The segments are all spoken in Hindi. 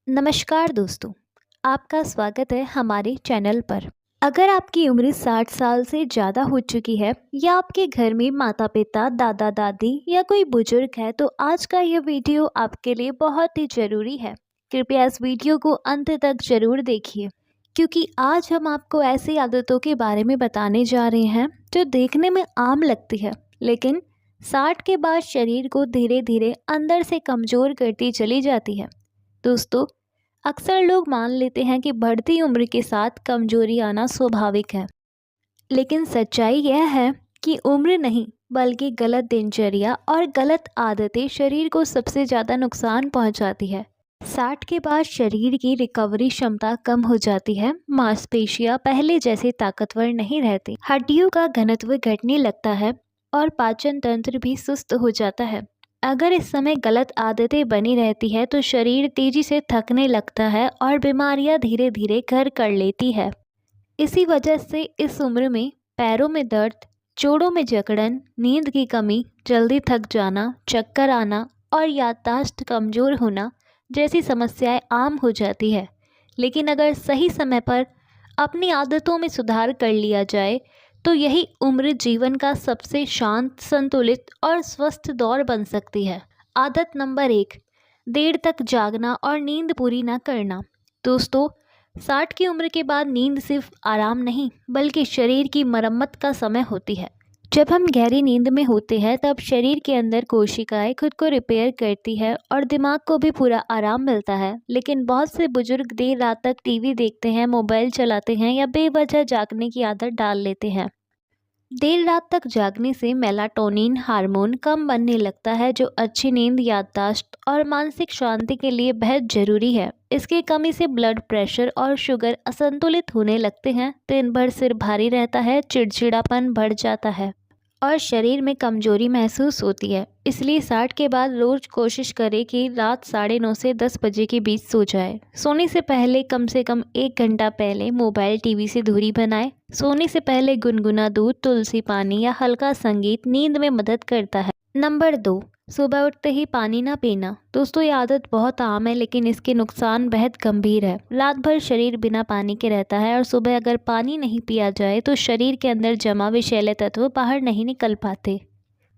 नमस्कार दोस्तों, आपका स्वागत है हमारे चैनल पर। अगर आपकी उम्र 60 साल से ज़्यादा हो चुकी है या आपके घर में माता पिता, दादा दादी या कोई बुजुर्ग है तो आज का यह वीडियो आपके लिए बहुत ही ज़रूरी है। कृपया इस वीडियो को अंत तक ज़रूर देखिए, क्योंकि आज हम आपको ऐसी आदतों के बारे में बताने जा रहे हैं जो देखने में आम लगती है, लेकिन 60 के बाद शरीर को धीरे धीरे अंदर से कमज़ोर करती चली जाती है। दोस्तों, अक्सर लोग मान लेते हैं कि बढ़ती उम्र के साथ कमजोरी आना स्वाभाविक है, लेकिन सच्चाई यह है कि उम्र नहीं बल्कि गलत दिनचर्या और गलत आदतें शरीर को सबसे ज़्यादा नुकसान पहुंचाती है। 60 के बाद शरीर की रिकवरी क्षमता कम हो जाती है, मांसपेशियां पहले जैसे ताकतवर नहीं रहती, हड्डियों का घनत्व घटने लगता है और पाचन तंत्र भी सुस्त हो जाता है। अगर इस समय गलत आदतें बनी रहती है तो शरीर तेजी से थकने लगता है और बीमारियां धीरे धीरे घर कर लेती है। इसी वजह से इस उम्र में पैरों में दर्द, जोड़ों में जकड़न, नींद की कमी, जल्दी थक जाना, चक्कर आना और याददाश्त कमज़ोर होना जैसी समस्याएं आम हो जाती है। लेकिन अगर सही समय पर अपनी आदतों में सुधार कर लिया जाए तो यही उम्र जीवन का सबसे शांत, संतुलित और स्वस्थ दौर बन सकती है। आदत नंबर 1, देर तक जागना और नींद पूरी न करना। दोस्तों, 60 की उम्र के बाद नींद सिर्फ आराम नहीं बल्कि शरीर की मरम्मत का समय होती है। जब हम गहरी नींद में होते हैं तब शरीर के अंदर कोशिकाएं खुद को रिपेयर करती है और दिमाग को भी पूरा आराम मिलता है। लेकिन बहुत से बुजुर्ग देर रात तक टीवी देखते हैं, मोबाइल चलाते हैं या बेवजह जागने की आदत डाल लेते हैं। देर रात तक जागने से मेलाटोनिन हार्मोन कम बनने लगता है, जो अच्छी नींद, याददाश्त और मानसिक शांति के लिए बेहद ज़रूरी है। इसकी कमी से ब्लड प्रेशर और शुगर असंतुलित होने लगते हैं, दिन भर सिर भारी रहता है, चिड़चिड़ापन बढ़ जाता है और शरीर में कमजोरी महसूस होती है। इसलिए 60 के बाद रोज कोशिश करें कि रात 9:30 से 10 बजे के बीच सो जाए। सोने से पहले कम से कम 1 घंटा पहले मोबाइल, टीवी से दूरी बनाएं। सोने से पहले गुनगुना दूध, तुलसी पानी या हल्का संगीत नींद में मदद करता है। नंबर 2, सुबह उठते ही पानी ना पीना। दोस्तों, ये आदत बहुत आम है लेकिन इसके नुकसान बेहद गंभीर है। रात भर शरीर बिना पानी के रहता है और सुबह अगर पानी नहीं पिया जाए तो शरीर के अंदर जमा विषैले तत्व बाहर नहीं निकल पाते।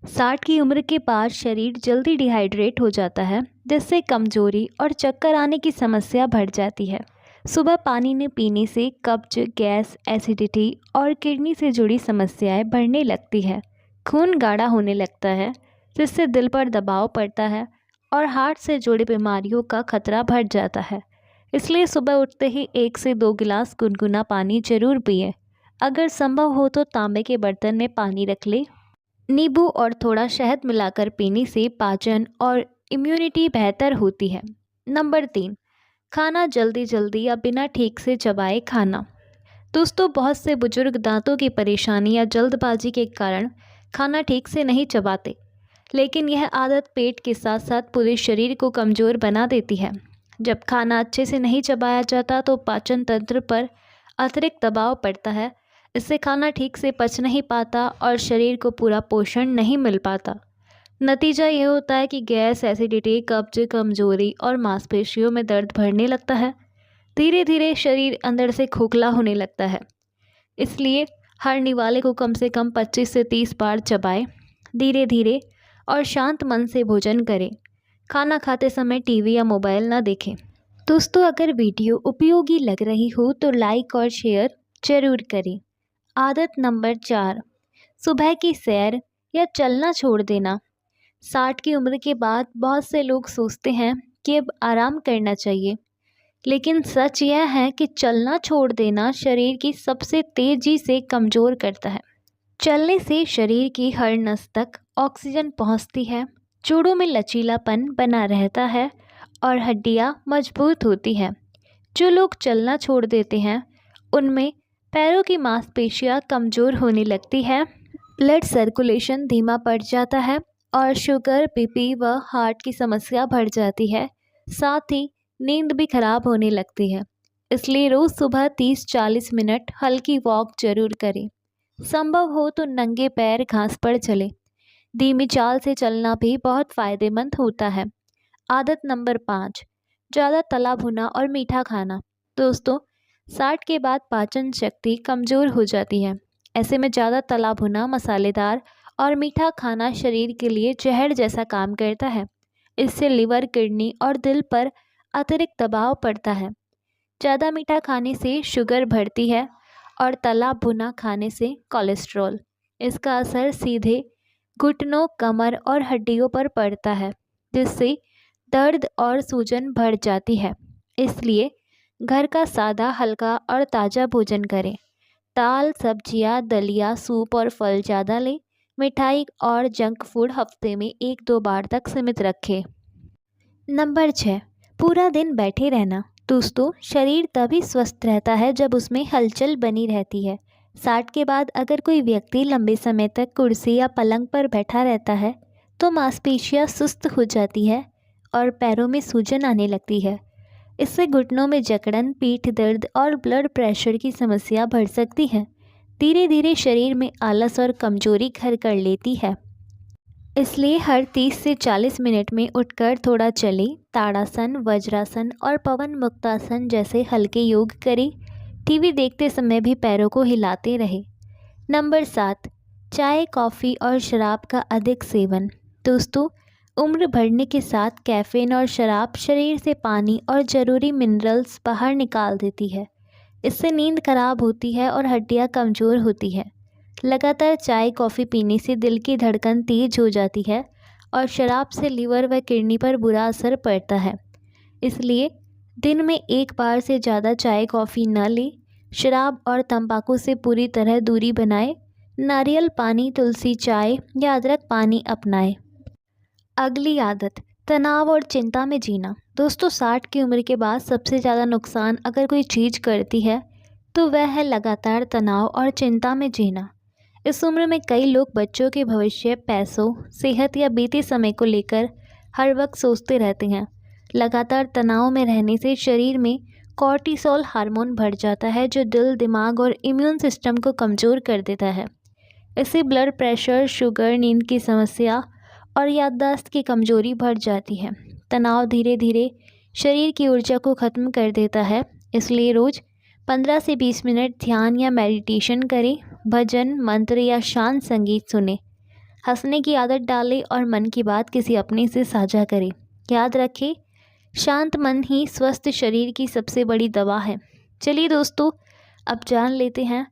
60 की उम्र के बाद शरीर जल्दी डिहाइड्रेट हो जाता है, जिससे कमजोरी और चक्कर आने की समस्या बढ़ जाती है। सुबह पानी न पीने से कब्ज, गैस, एसिडिटी और किडनी से जुड़ी समस्याएं बढ़ने लगती है। खून गाढ़ा होने लगता है, जिससे दिल पर दबाव पड़ता है और हार्ट से जुड़ी बीमारियों का खतरा बढ़ जाता है। इसलिए सुबह उठते ही 1 से 2 गिलास गुनगुना पानी जरूर पिएं। अगर संभव हो तो तांबे के बर्तन में पानी रख लें। नींबू और थोड़ा शहद मिलाकर पीने से पाचन और इम्यूनिटी बेहतर होती है। नंबर 3, खाना जल्दी जल्दी या बिना ठीक से चबाए खाना। दोस्तों, बहुत से बुजुर्ग दांतों की परेशानी या जल्दबाजी के कारण खाना ठीक से नहीं चबाते, लेकिन यह आदत पेट के साथ साथ पूरे शरीर को कमज़ोर बना देती है। जब खाना अच्छे से नहीं चबाया जाता तो पाचन तंत्र पर अतिरिक्त दबाव पड़ता है। इससे खाना ठीक से पच नहीं पाता और शरीर को पूरा पोषण नहीं मिल पाता। नतीजा यह होता है कि गैस, एसिडिटी, कब्ज, कमजोरी और मांसपेशियों में दर्द बढ़ने लगता है। धीरे धीरे शरीर अंदर से खोखला होने लगता है। इसलिए हर निवाले को कम से कम 25 से 30 बार चबाएं। धीरे धीरे और शांत मन से भोजन करें। खाना खाते समय टीवी या मोबाइल ना देखें। दोस्तों, अगर वीडियो उपयोगी लग रही हो तो लाइक और शेयर जरूर करें। आदत नंबर 4, सुबह की सैर या चलना छोड़ देना। 60 की उम्र के बाद बहुत से लोग सोचते हैं कि अब आराम करना चाहिए, लेकिन सच यह है कि चलना छोड़ देना शरीर की सबसे तेजी से कमज़ोर करता है। चलने से शरीर की हर नस तक ऑक्सीजन पहुंचती है, जोड़ों में लचीलापन बना रहता है और हड्डियां मजबूत होती हैं। जो लोग चलना छोड़ देते हैं उनमें पैरों की मांसपेशियां कमज़ोर होने लगती है, ब्लड सर्कुलेशन धीमा पड़ जाता है और शुगर, बीपी व हार्ट की समस्या बढ़ जाती है। साथ ही नींद भी खराब होने लगती है। इसलिए रोज़ सुबह 30-40 मिनट हल्की वॉक जरूर करें। संभव हो तो नंगे पैर घास पर चलें। धीमी चाल से चलना भी बहुत फ़ायदेमंद होता है। आदत नंबर 5, ज़्यादा तला भुना और मीठा खाना। दोस्तों, 60 के बाद पाचन शक्ति कमज़ोर हो जाती है। ऐसे में ज़्यादा तला भुना, मसालेदार और मीठा खाना शरीर के लिए जहर जैसा काम करता है। इससे लिवर, किडनी और दिल पर अतिरिक्त दबाव पड़ता है। ज़्यादा मीठा खाने से शुगर बढ़ती है और तला भुना खाने से कोलेस्ट्रॉल। इसका असर सीधे घुटनों, कमर और हड्डियों पर पड़ता है, जिससे दर्द और सूजन बढ़ जाती है। इसलिए घर का सादा, हल्का और ताज़ा भोजन करें। दाल, सब्जियां, दलिया, सूप और फल ज़्यादा लें। मिठाई और जंक फूड हफ्ते में 1-2 बार तक सीमित रखें। नंबर 6, पूरा दिन बैठे रहना। दोस्तों, शरीर तभी स्वस्थ रहता है जब उसमें हलचल बनी रहती है। 60 के बाद अगर कोई व्यक्ति लंबे समय तक कुर्सी या पलंग पर बैठा रहता है तो मांसपेशियां सुस्त हो जाती है और पैरों में सूजन आने लगती है। इससे घुटनों में जकड़न, पीठ दर्द और ब्लड प्रेशर की समस्या बढ़ सकती है। धीरे धीरे शरीर में आलस और कमजोरी घर कर लेती है। इसलिए हर 30 से 40 मिनट में उठकर थोड़ा चले। ताड़ासन, वज्रासन और पवन मुक्तासन जैसे हल्के योग करें। टीवी देखते समय भी पैरों को हिलाते रहे। नंबर 7, चाय, कॉफ़ी और शराब का अधिक सेवन। दोस्तों, उम्र बढ़ने के साथ कैफ़ीन और शराब शरीर से पानी और ज़रूरी मिनरल्स बाहर निकाल देती है। इससे नींद खराब होती है और हड्डियां कमज़ोर होती है। लगातार चाय, कॉफ़ी पीने से दिल की धड़कन तेज हो जाती है और शराब से लिवर व किडनी पर बुरा असर पड़ता है। इसलिए दिन में 1 बार से ज़्यादा चाय, कॉफ़ी न लें। शराब और तंबाकू से पूरी तरह दूरी बनाएं। नारियल पानी, तुलसी चाय या अदरक पानी अपनाएं। अगली आदत, तनाव और चिंता में जीना। दोस्तों, 60 की उम्र के बाद सबसे ज़्यादा नुकसान अगर कोई चीज़ करती है तो वह है लगातार तनाव और चिंता में जीना। इस उम्र में कई लोग बच्चों के भविष्य, पैसों, सेहत या बीते समय को लेकर हर वक्त सोचते रहते हैं। लगातार तनाव में रहने से शरीर में कॉर्टिसोल हार्मोन बढ़ जाता है, जो दिल, दिमाग और इम्यून सिस्टम को कमज़ोर कर देता है। इससे ब्लड प्रेशर, शुगर, नींद की समस्या और याददाश्त की कमज़ोरी बढ़ जाती है। तनाव धीरे धीरे शरीर की ऊर्जा को ख़त्म कर देता है। इसलिए रोज़ 15 से 20 मिनट ध्यान या मेडिटेशन करें। भजन, मंत्र या शांत संगीत सुने। हंसने की आदत डालें और मन की बात किसी अपने से साझा करें। याद रखें, शांत मन ही स्वस्थ शरीर की सबसे बड़ी दवा है। चलिए दोस्तों, अब जान लेते हैं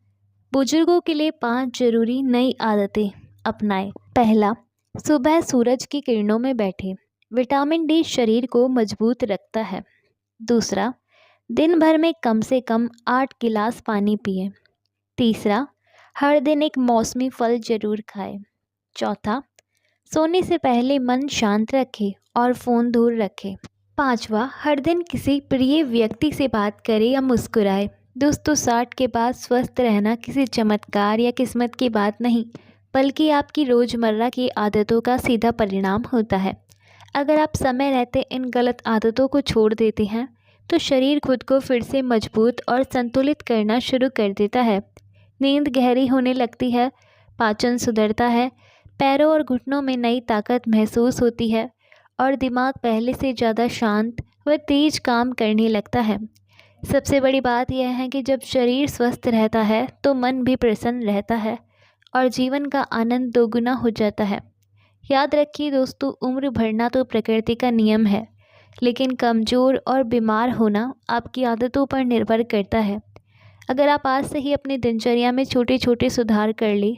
बुजुर्गों के लिए 5 जरूरी नई आदतें अपनाएं। पहला, सुबह सूरज की किरणों में बैठें। विटामिन डी शरीर को मजबूत रखता है। दूसरा, दिन भर में कम से कम 8 गिलास पानी पिएं। तीसरा, हर दिन एक मौसमी फल जरूर खाएं। चौथा, सोने से पहले मन शांत रखें और फ़ोन दूर रखें। पांचवा, हर दिन किसी प्रिय व्यक्ति से बात करें या मुस्कुराएं। दोस्तों, 60 के बाद स्वस्थ रहना किसी चमत्कार या किस्मत की बात नहीं, बल्कि आपकी रोज़मर्रा की आदतों का सीधा परिणाम होता है। अगर आप समय रहते इन गलत आदतों को छोड़ देते हैं तो शरीर खुद को फिर से मजबूत और संतुलित करना शुरू कर देता है। नींद गहरी होने लगती है, पाचन सुधरता है, पैरों और घुटनों में नई ताकत महसूस होती है और दिमाग पहले से ज़्यादा शांत व तेज काम करने लगता है। सबसे बड़ी बात यह है कि जब शरीर स्वस्थ रहता है तो मन भी प्रसन्न रहता है और जीवन का आनंद दोगुना हो जाता है। याद रखिए दोस्तों, उम्र बढ़ना तो प्रकृति का नियम है, लेकिन कमज़ोर और बीमार होना आपकी आदतों पर निर्भर करता है। अगर आप आज से ही अपनी दिनचर्या में छोटे छोटे सुधार कर ले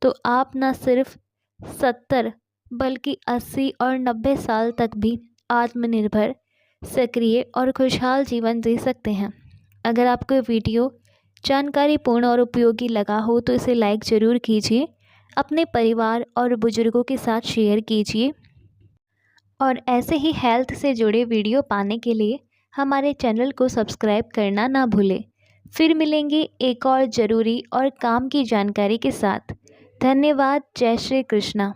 तो आप न सिर्फ 70 बल्कि 80 और 90 साल तक भी आत्मनिर्भर, सक्रिय और खुशहाल जीवन जी सकते हैं। अगर आपको वीडियो जानकारीपूर्ण और उपयोगी लगा हो तो इसे लाइक ज़रूर कीजिए, अपने परिवार और बुजुर्गों के साथ शेयर कीजिए और ऐसे ही हेल्थ से जुड़े वीडियो पाने के लिए हमारे चैनल को सब्सक्राइब करना ना भूलें। फिर मिलेंगे एक और ज़रूरी और काम की जानकारी के साथ। धन्यवाद। जय श्री कृष्णा।